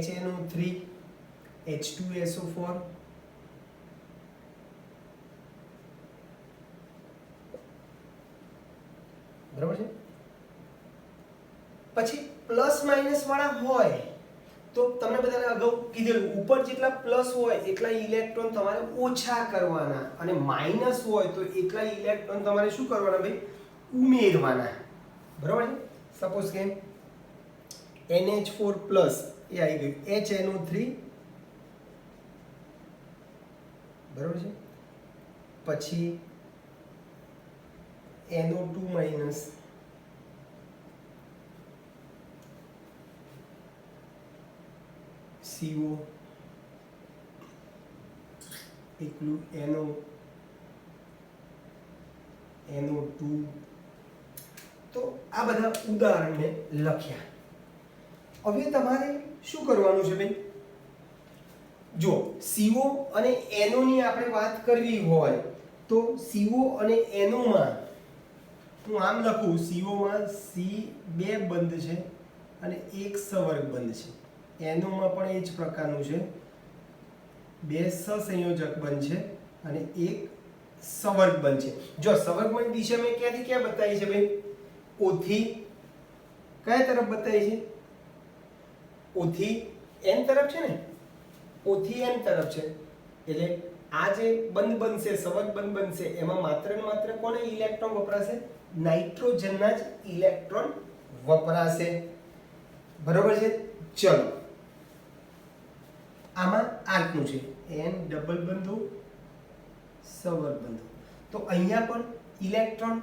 HNO3, H2SO4, બરાબર છે. પછી પ્લસ માઇનસ વાળા હોય તો તમને બધાને અગાઉ કીધેલું ઉપર જેટલા પ્લસ હોય એટલા ઇલેક્ટ્રોન તમારે ઓછા કરવાના, અને માઇનસ હોય તો એટલા ઇલેક્ટ્રોન તમારે શું કરવાના ભાઈ? ઉમેરવાના. બરાબર છે. સપોઝ કે NH4 પ્લસ એ આવી ગયું, HNO3 બરાબર છે, પછી NO2 માઇનસ, CO એકલું NO2. તો આ બધા ઉદાહરણને લખ્યા. હવે તમારે શું કરવાનું છે ભાઈ? જો CO અને NO ની આપણે વાત કરવી હોય તો CO અને NO માં હું આમ લખું, CO માં C2 બંધ છે અને એક સવર્ગ બંધ છે. NO માં પણ એ જ પ્રકારનું છે, 2 સહસંયોજક બંધ છે અને એક સવર્ગ બંધ છે. જો સવર્ગમની દિશા મેં ક્યાંથી ક્યાં બતાવી છે ભાઈ? O થી કયા તરફ બતાવી છે? O થી N તરફ છે ને, O થી N તરફ છે. એટલે આ જે બંધ બનશે, સવર્ગ બંધ બનશે, એમાં માત્ર ને માત્ર કોને ઇલેક્ટ્રોન વપરાશે? નાઇટ્રોજનના જ ઇલેક્ટ્રોન વપરાશે. બરોબર છે. ચલો આમાં આર્કનું છે N ડબલ બંધો સવર્ગ બંધો. તો અહીંયા પણ ઇલેક્ટ્રોન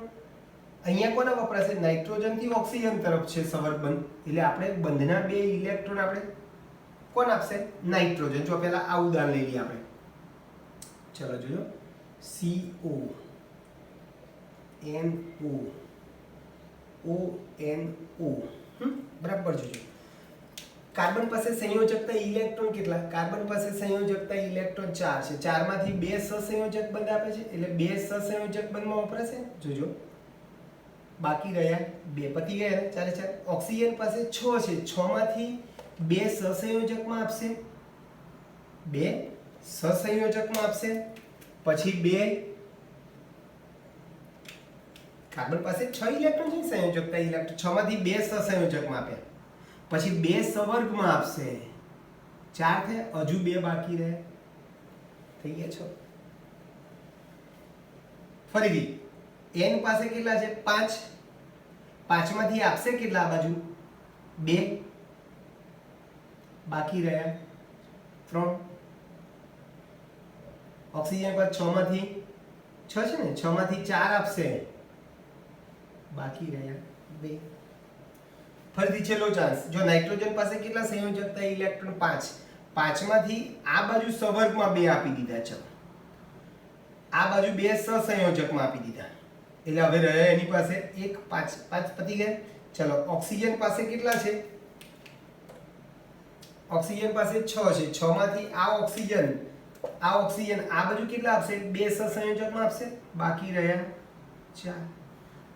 અહીંયા કોના વપરાશે? નાઇટ્રોજન થી ઓક્સિજન તરફ છે સવર્ગ બંધ. એટલે આપણે બંધના 2 ઇલેક્ટ્રોન આપણે કોણ આપશે? નાઇટ્રોજન. જો પહેલા આ ઉદાહરણ લઈ લઈએ આપણે. ચલો જોજો, CO NO ONO બરાબર. જોજો કાર્બન પાસે સંયોજકતા ઇલેક્ટ્રોન કેટલા? કાર્બન પાસે સંયોજકતા ઇલેક્ટ્રોન 4 છે. 4 માંથી 2 સહસંયોજક બંધ આપે છે, એટલે 2 સહસંયોજક બંધમાં વપરાશે. જોજો બાકી રહ્યા 2, પતી ગયા. 4 4. ઓક્સિજન પાસે 6 છે, 6 માંથી 2 સહસંયોજકમાં આપશે, 2 સહસંયોજકમાં આપશે. પછી 2 કાર્બન પાસે 6 ઇલેક્ટ્રોન છે, સંયોજકતા ઇલેક્ટ્રોન 6 માંથી 2 સહસંયોજકમાં આપ્યા, પછી 2 સવર્ગમાં આપશે, 4 થયા, હજુ 2 બાકી રહ્યા, થઈ ગયા 6. ફરીથી n પાસે કેટલા છે 5, 5 માંથી આપશે કેટલા આ બાજુ 2, બાકી રહ્યા 3. ઓક્સિજન પર 6 માંથી 6 છે ને, 6 માંથી 4 આપશે, બાકી રહ્યા 2. ફરીથી છેલ્લો ચાન્સ, જો નાઇટ્રોજન પાસે કેટલા સંયોજકતા ઇલેક્ટ્રોન 5, 5 માંથી આ બાજુ સવર્ગમાં 2 આપી દીધા છે, આ બાજુ 2 સહસંયોજકમાં આપી દીધા, એટલે હવે રહ્યા એની પાસે 1, 5, 5 પતી ગયા. ચલો ઓક્સિજન પાસે કેટલા છે, ઓક્સિજન પાસે 6 છે, 6 માંથી આ ઓક્સિજન આ બાજુ કેટલા આપશે 2 સહસંયોજકમાં આપશે, બાકી રહ્યા 4.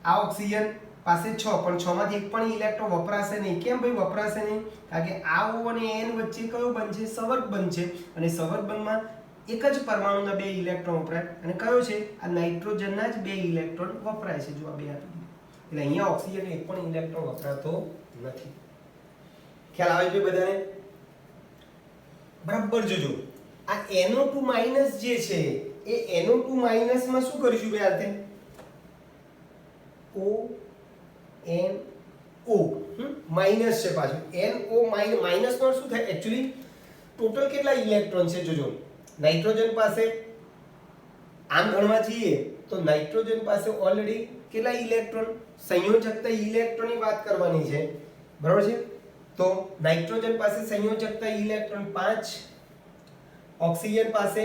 આ ઓક્સિજન પાસે 6, પણ 6 માંથી એક પણ ઇલેક્ટ્રોન વપરાશે નહીં. કેમ ભાઈ વપરાશે નહીં? કારણ કે આ O અને N વચ્ચે કયો બનશે, સંવર્ગ બનશે, અને સંવર્ગ બંધમાં એક જ પરમાણુના 2 ઇલેક્ટ્રોન વપરાય, અને કયો છે આ નાઇટ્રોજનના જ 2 ઇલેક્ટ્રોન વપરાય છે. જો આ 2 આપી દીધા, એટલે અહીંયા ઓક્સિજન એક પણ ઇલેક્ટ્રોન વપરાતો નથી. ખ્યાલ આવે છે બધાને? બરાબર જોજો, આ NO2- જે છે એ NO2- માં શું કરીશું બે હાથે, O માઈનસ છે પાછું, NO માઈનસ નો શું થાય એક્ચ્યુઅલી ટોટલ કેટલા ઇલેક્ટ્રોન છે જોજો. નાઇટ્રોજન પાસે આમ ગણવા જઈએ તો નાઇટ્રોજન પાસે ઓલરેડી કેટલા ઇલેક્ટ્રોન, સંયોજકતા ઇલેક્ટ્રોનની વાત કરવાની છે, બરાબર છે. તો નાઇટ્રોજન પાસે સંયોજકતા ઇલેક્ટ્રોન 5, ઓક્સિજન પાસે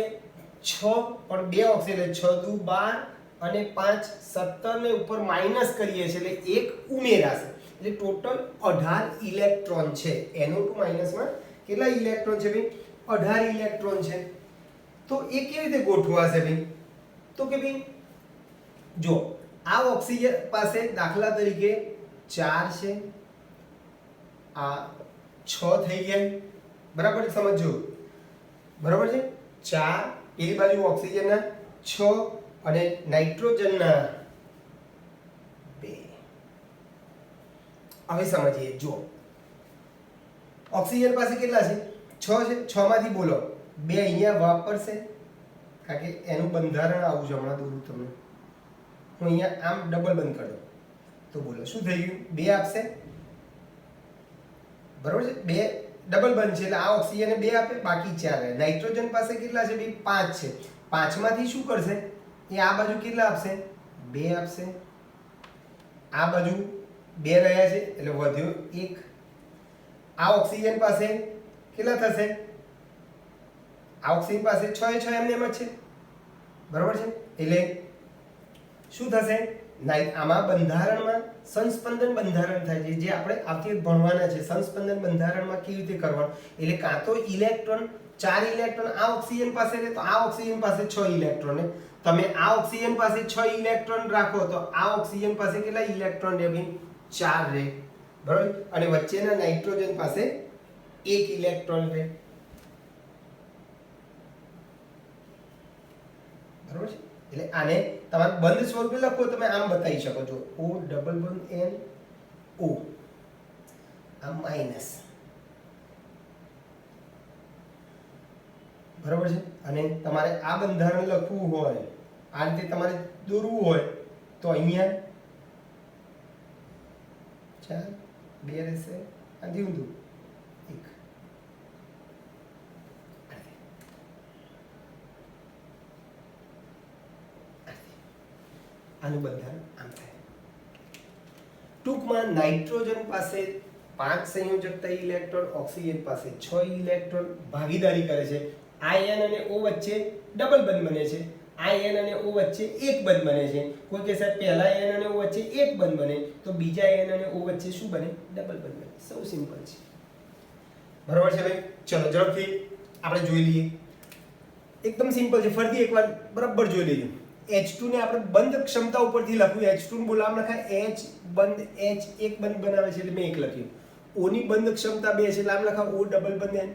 6, પણ 2 ઓક્સિજન એટલે 6 દુ 12 અને 5 17 ને ઉપર માઈનસ કરીએ છીએ એટલે 1 ઉમેરાશે, એટલે ટોટલ 18 ઇલેક્ટ્રોન છે. NO2- માં કેટલા ઇલેક્ટ્રોન છે ભાઈ, 18 ઇલેક્ટ્રોન છે. તો એ કેવી રીતે ગોઠવાશે ભાઈ, તો કે ભાઈ જો આ ઓક્સિજન પાસે દાખલા તરીકે 4 છે, આ 6 થઈ ગયા, બરાબર સમજો, બરાબર છે. 4 પેલી બાજુ ઓક્સિજનના 6 અને નાઇટ્રોજનના 2. હવે સમજીએ, જો ઓક્સિજન પાસે કેટલા છે 6 છે, 6 માંથી બોલો 2 અહીંયા વાપરશે, કારણ કે એનું બંધારણ આવું છે, હમણાં દોરું તમને, હું અહીંયા આમ ડબલ બંધ કરી દઉં તો બોલો શું થઈ ગયું, 2 આપશે, બરાબર છે. 2 ડબલ બંધ છે એટલે આ ઓક્સિજન 2 આપે, બાકી 4 રહે. નાઇટ્રોજન પાસે કેટલા છે ભાઈ 5 છે, 5 માંથી શું કરશે એ આ બાજુ કેટલા આપશે 2 આપશે, આ બાજુ 2 રહ્યા છે એટલે વધ્યો 1. આ ઓક્સિજન પાસે કેટલા થશે, આ ઓક્સિજન પાસે 6 એ 6 એમને એમ જ છે, બરાબર છે. એટલે શું થશે, આમાં બંધારણમાં સંસ્પંદન બંધારણ થાય છે, જે આપણે આવતી ભણવાના છે. સંસ્પંદન બંધારણમાં કેવી રીતે કરવાનું, એટલે કાં તો ઇલેક્ટ્રોન 4 ઇલેક્ટ્રોન આ ઓક્સિજન પાસે રહે તો આ ઓક્સિજન પાસે 6 ઇલેક્ટ્રોન રહે, તમે આ ઓક્સિજન પાસે 6 ઇલેક્ટ્રોન રાખો તો આ ઓક્સિજન પાસે કેટલા ઇલેક્ટ્રોન રહે ભાઈ 4 રહે, બરાબર. અને વચ્ચેના નાઇટ્રોજન પાસે 1 ઇલેક્ટ્રોન રહે, બરાબર છે. એટલે આને તમારે બંધ સ્વરૂપે લખો, તમે આમ બતાવી શકો છો, O ડબલ બંધ N O, આ માઈનસ, બરાબર છે. અને તમારે આ બંધારણ લખવું હોય, આ રીતે તમારે દોરવું હોય તો અહીંયા 4 2 રહેશે, આ ઊંધું 1, આનું બંધારણ આમ થાય. ટૂંકમાં નાઇટ્રોજન પાસે 5 સંયોજકતા ઇલેક્ટ્રોન, ઓક્સિજન પાસે 6 ઇલેક્ટ્રોન ભાગીદારી કરે છે. આયન અને O વચ્ચે ડબલ બંધ બને છે, આયન અને O વચ્ચે એક બંધ બને છે. કોઈ કહે સાહેબ પહેલા આયન અને O વચ્ચે એક બંધ બને તો બીજા આયન અને O વચ્ચે શું બને, ડબલ બંધ બને. સૌ સિમ્પલ છે, બરાબર છે ભાઈ. ચલો ઝડપથી આપણે જોઈ લઈએ, એકદમ સિમ્પલ છે. ફરીથી એકવાર બરાબર જોઈ લેજો. H2 ને આપણે બંધ ક્ષમતા ઉપરથી લખ્યું, H2 નું બોલામ લખાય H બંધ, H એક બંધ બનાવે છે એટલે મેં એક લખ્યું. O ની બંધ ક્ષમતા 2 છે એટલે આમ લખાય O ડબલ બંધ N.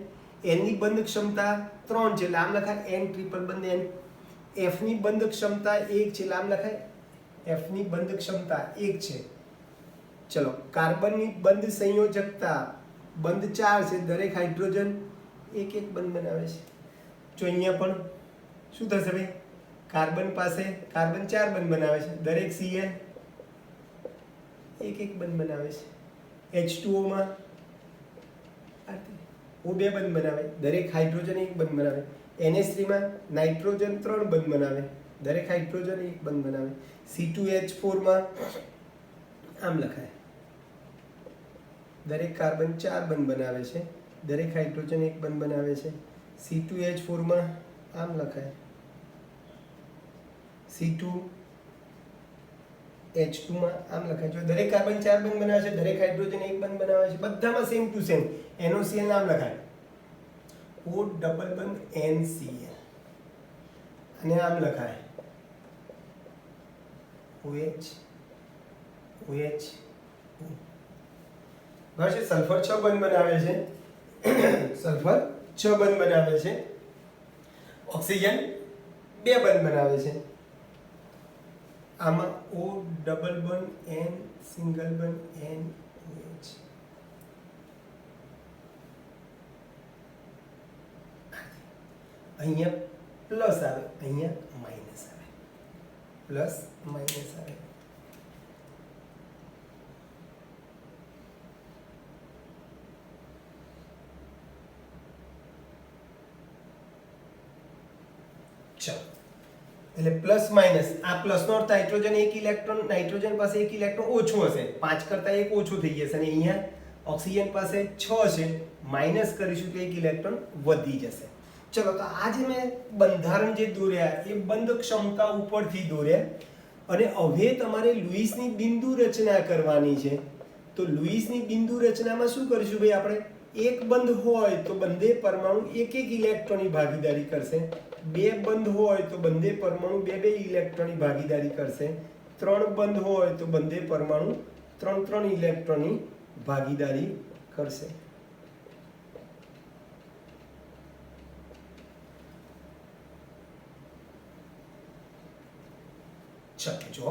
N ની બંધ ક્ષમતા 3 છે એટલે આમ લખાય N ટ્રિપલ બંધ N. F ની બંધ ક્ષમતા 1 છે એટલે આમ લખાય F ની બંધ ક્ષમતા 1 છે. ચલો કાર્બન ની બંધ સંયોજકતા બંધ 4 છે, દરેક હાઇડ્રોજન એક એક બંધ બનાવે છે. જો અહીંયા પણ શું થશે ભાઈ, કાર્બન પાસે કાર્બન 4 બંધ બનાવે છે, દરેક Cl એક એક બંધ બનાવે છે. H2O માં O2 બંધ બનાવે, દરેક હાઇડ્રોજન એક બંધ બનાવે. NH3 માં નાઇટ્રોજન 3 બંધ બનાવે, દરેક હાઇડ્રોજન એક બંધ બનાવે. C2H4 માં આમ લખાય, દરેક કાર્બન 4 બંધ બનાવે છે, દરેક હાઇડ્રોજન એક બંધ બનાવે છે. C2H4 માં આમ લખાય, C2H2 માં આમ લખાય. જો દરેક કાર્બન 4 બંધ બનાવે છે, દરેક હાઇડ્રોજન એક બંધ બનાવે છે, બધામાં સેમ ટુ સેમ NOCl નામ લખાય, O ડબલ બંધ NCl, અને આમ લખાય OH OH. બરાબર છે. સલ્ફર 6 બંધ બનાવે છે, સલ્ફર 6 બંધ બનાવે છે. ઓક્સિજન 2 બંધ બનાવે છે. આમાં O ડબલ બંધ N સિંગલ બંધ N OH. અહીંયા પ્લસ આવે, અહીંયા માઇનસ આવે, પ્લસ માઇનસ આવે. એટલે પ્લસ માઇનસ, આ પ્લસ નો અર્થ નાઇટ્રોજન એક ઇલેક્ટ્રોન, નાઇટ્રોજન પાસે એક ઇલેક્ટ્રોન ઓછું હશે, 5 કરતા એક ઓછું થઈ જશે, અને અહીંયા ઓક્સિજન પાસે 6 છે, માઇનસ કરીશું તો એક ઇલેક્ટ્રોન વધી જશે. ચલો, તો આ જે મેં બંધારણ જે દોર્યા એ બંધ ક્ષમતા ઉપરથી દોર્યા, અને હવે તમારે લુઈસની બિંદુ રચના કરવાની છે. તો લુઈસની બિંદુ રચનામાં શું કરીશું ભાઈ, આપણે એક બંધ હોય તો બંને પરમાણુ એક એક ઇલેક્ટ્રોનની ભાગીદારી કરશે, બે બંધ હોય તો બંને પરમાણુ બે બે ઇલેક્ટ્રોનની ભાગીદારી કરશે, ત્રણ બંધ હોય તો બંને પરમાણુ ત્રણ ત્રણ ઇલેક્ટ્રોનની ભાગીદારી કરશે. જો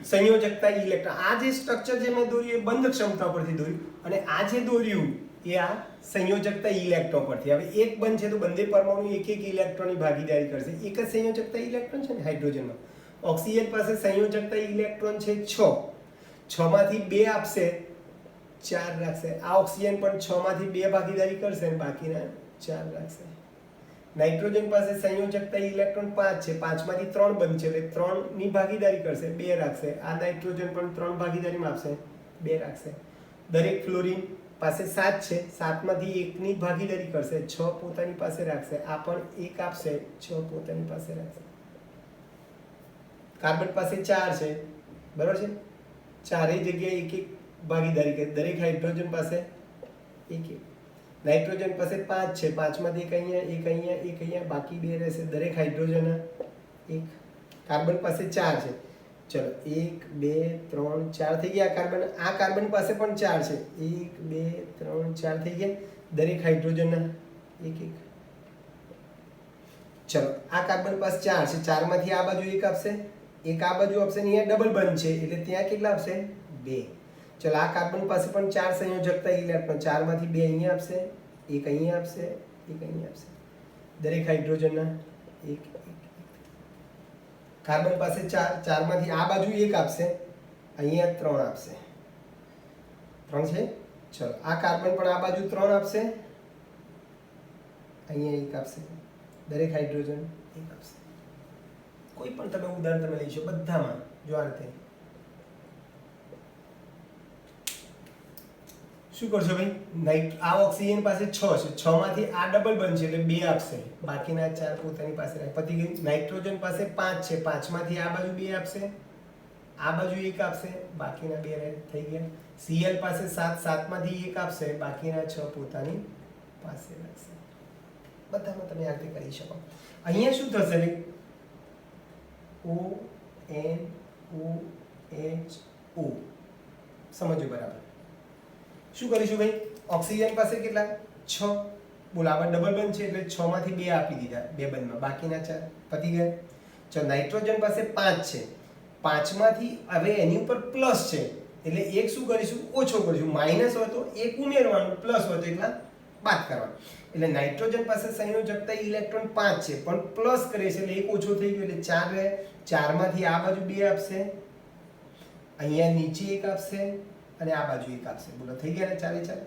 સંયોજકતા ઇલેક્ટ્રોન, આ જે સ્ટ્રક્ચર જે મેં દોર્યું એ બંધ ક્ષમતા પરથી દોર્યું, અને આ જે દોર્યું એ આ સંયોજકતા ઇલેક્ટ્રોન પરથી. હવે એક બંધ છે તો બંને પરમાણુ એક એક ઇલેક્ટ્રોનની ભાગીદારી કરશે. એક જ સંયોજકતા ઇલેક્ટ્રોન છે ને હાઇડ્રોજનમાં. ઓક્સિજન પાસે સંયોજકતા ઇલેક્ટ્રોન છે 6, 6 માંથી 2 આપશે, 4 રાખશે. આ ઓક્સિજન પણ 6 માંથી 2 ભાગીદારી કરશે અને બાકીના 4 રાખશે. નાઇટ્રોજન પાસે સંયોજકતા ઇલેક્ટ્રોન 5 છે, 5 માંથી 3 બંધ છે એટલે 3 ની ભાગીદારી કરશે, 2 રાખશે. આ નાઇટ્રોજન પણ 3 ભાગીદારીમાં આપશે, 2 રાખશે. દરેક ફ્લોરિન પાસે 7 છે, 7 માંથી 1 ની ભાગીદારી કરશે, 6 પોતાની પાસે રાખશે. આ પણ 1 આપશે, 6 પોતાની પાસે રાખશે. કાર્બન પાસે 4 છે, બરાબર છે, ચારેય જગ્યાએ એક એક ભાગીદારી કરે. દરેક હાઇડ્રોજન પાસે એક એક. નાઇટ્રોજન પાસે 5 છે, 5 માંથી 1 અહીંયા, 1 અહીંયા, 1 અહીંયા, બાકી 2 રહેશે. દરેક હાઇડ્રોજન 1. કાર્બન પાસે 4 છે. ચલો 1 2 3 4 થઈ ગયા. આ કાર્બન પાસે પણ 4 છે, 1 2 3 4 થઈ ગયા. દરેક હાઇડ્રોજન 1 1. ચલો આ કાર્બન પાસે 4 છે, 4 માંથી આ બાજુ 1 આપશે, 1 આ બાજુ આપશે, અહીંયા ડબલ બંધ છે એટલે ત્યાં કેટલા આપશે, 2. ચલો આ કાર્બન પાસે પણ 4 સંયોજકતા ઇલેક્ટ્રોન, 4 માંથી 2 અહીંયા આપશે, 1 અહીંયા આપશે, 1 અહીંયા આપશે. દરેક હાઇડ્રોજન 1 1. કાર્બન પાસે 4, 4 માંથી આ બાજુ 1 આપશે, અહીંયા 3 આપશે, 3 છે. ચલો આ કાર્બન પણ આ બાજુ 3 આપશે, અહીંયા 1 આપશે. દરેક હાઇડ્રોજન 1 આપશે. કોઈ પણ તમે ઉદાહરણ તમે લઈ શકો બધામાં. જો આ રીતે શું કરશો ભાઈ, આ ઓક્સિજન પાસે 6 છે, 6 માંથી આ ડબલ બનશે એટલે 2 આપશે, બાકીના 4 પોતાની પાસે રાખે. પતી ગઈ. નાઇટ્રોજન પાસે 5 છે, 5 માંથી આ બાજુ 2 આપશે, આ બાજુ 1 આપશે, બાકીના 2 થઈ ગયા. Cl પાસે 7, 7 માંથી 1 આપશે, બાકીના 6 પોતાની પાસે રાખશે. બધામાં તમે આ રીતે કરી શકો. અહીંયા શું થશે ભાઈ, O N O H O. સમજો બરાબર. શું કરીશું ભાઈ, ઓક્સિજન પાસે કેટલા 6, બોલો આમાં ડબલ બંધ છે એટલે 6 માંથી 2 આપી દીધા, 2 બંધમાં, બાકીના 4 પતી ગયા. ચલો નાઇટ્રોજન પાસે 5 છે, 5 માંથી હવે એની ઉપર પ્લસ છે એટલે એક શું કરીશું, ઓછો કરીશું. માઇનસ હોય તો 1 ઉમેરવાનું, પ્લસ હોય તો એટલા બાદ કરવાનો. એટલે નાઇટ્રોજન પાસે સંયોજકતા ઇલેક્ટ્રોન 5 છે પણ પ્લસ કરે છે એટલે એક ઓછો થઈ ગયો એટલે 4 રહે. 4 માંથી આ બાજુ 2 આપશે, અહીંયા નીચે 1 આપશે અને આ બાજુ 1 આપશે. બોલો થઈ ગયા ને 4 4.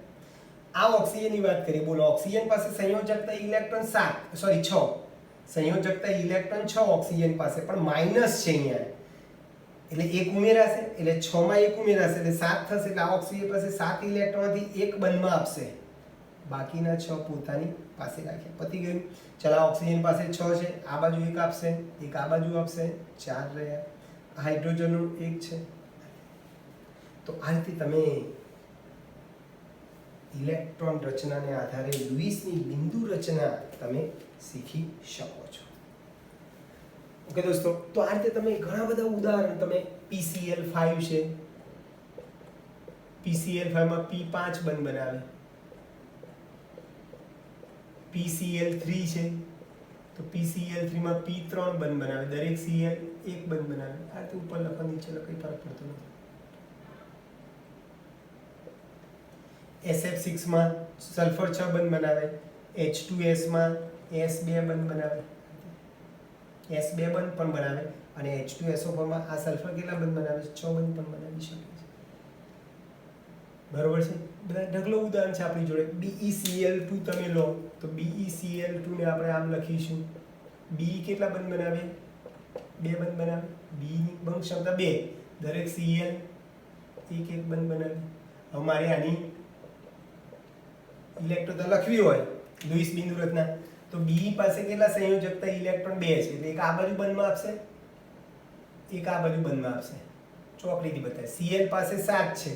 આ ઓક્સિજનની વાત કરીએ. બોલો ઓક્સિજન પાસે સંયોજકતા ઇલેક્ટ્રોન 6 સંયોજકતા ઇલેક્ટ્રોન 6 ઓક્સિજન પાસે પણ માઇનસ છે અહીંયા એટલે 1 ઉમેરાશે એટલે 6 માં 1 ઉમેરાશે એટલે 7 થશે. એટલે આ ઓક્સિજન પાસે 7 ઇલેક્ટ્રોનમાંથી 1 બંધમાં આપશે, બાકીના 6 પોતાની પાસે રાખ્યા. પતી ગયું. ચાલો આ ઓક્સિજન પાસે 6 છે, આ બાજુ 1 આપશે, 1 આ બાજુ આપશે, 4 રહ્યા. હાઇડ્રોજનનું 1 છે. તો આ રીતે તમે ઇલેક્ટ્રોન રચનાને આધારે લુઈસની બિંદુ રચના તમે શીખી શકો છો. ઓકે દોસ્તો, તો આ રીતે તમે ઘણા બધા ઉદાહરણ તમે PCl5 છે, PCl5 માં P5 બંધ બનાવે, PCl3 છે તો PCl3 માં P3 બંધ બનાવે, દરેક Cl એક બંધ બનાવે. આ રીતે ઉપર લખો નીચે લખો કઈ ફરક પડતો નથી. SF6 માં સલ્ફર 6 બંધ બનાવે, H2S માં S2 બંધ બનાવે, S2 બંધ પણ બનાવે અને H2SO4 માં આ સલ્ફર કેટલા બંધ બનાવે છે? 6 બંધ પણ બનાવી શકે છે. બરોબર છે. બધા ઢગલો ઉદાહરણ છે આપણી જોડે. BeCl2 તમે લો તો BeCl2 ને આપણે આમ લખીશું. B કેટલા બંધ બનાવે? 2 બંધ બનાવે. B ની બંધ ક્ષમતા 2, દરેક Cl એક એક બંધ બનાવે. અમારે આની ઇલેક્ટ્રોન લખવી હોય લુઈસ બિંદુ રચના તો B પાસે કેટલા સંયોજકતા ઇલેક્ટ્રોન 2 છે એટલે એક આ બાજુ બંધમાં આપશે, એક આ બાજુ બંધમાં આપશે. ચોકડીથી બતાવે. Cl પાસે 7 છે,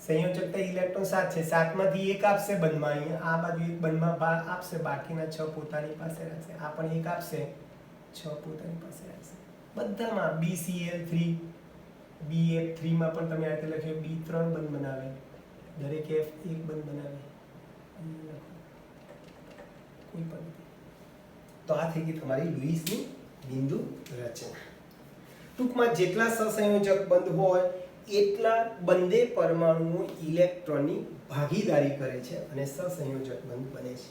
સંયોજકતા ઇલેક્ટ્રોન 7 છે, 7 માંથી 1 આપશે બંધમાં, અહીંયા આ બાજુ 1 બંધમાં આપશે, બાકીના 6 પોતાની પાસે રાખશે. આ પણ 1 આપશે, 6 પોતાની પાસે રાખશે. બધામાં BCl3 BF3 માં પણ તમે આ રીતે લખ્યો B3 બંધ બનાવે, દરેક F એક બંધ બનાવે. કોઈ પણ તો આ થઈ ગઈ તમારી લુઈસની બિંદુ રચના. ટૂંકમાં જેટલા સહસંયોજક બંધ હોય એટલા બંને પરમાણુઓ ઇલેક્ટ્રોનની ભાગીદારી કરે છે અને સહસંયોજક બંધ બને છે.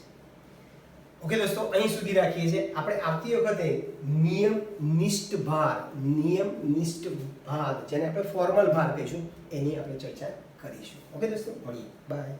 ઓકે દોસ્તો, અહીં સુધી રાખીએ છીએ. આપણે આવતી વખતે નિયમનિષ્ઠ ભાર જેને આપણે ફોર્મલ ભાર કહીશું એની આપણે ચર્ચા કરીશું. ઓકે દોસ્તો, મળીએ. બાય.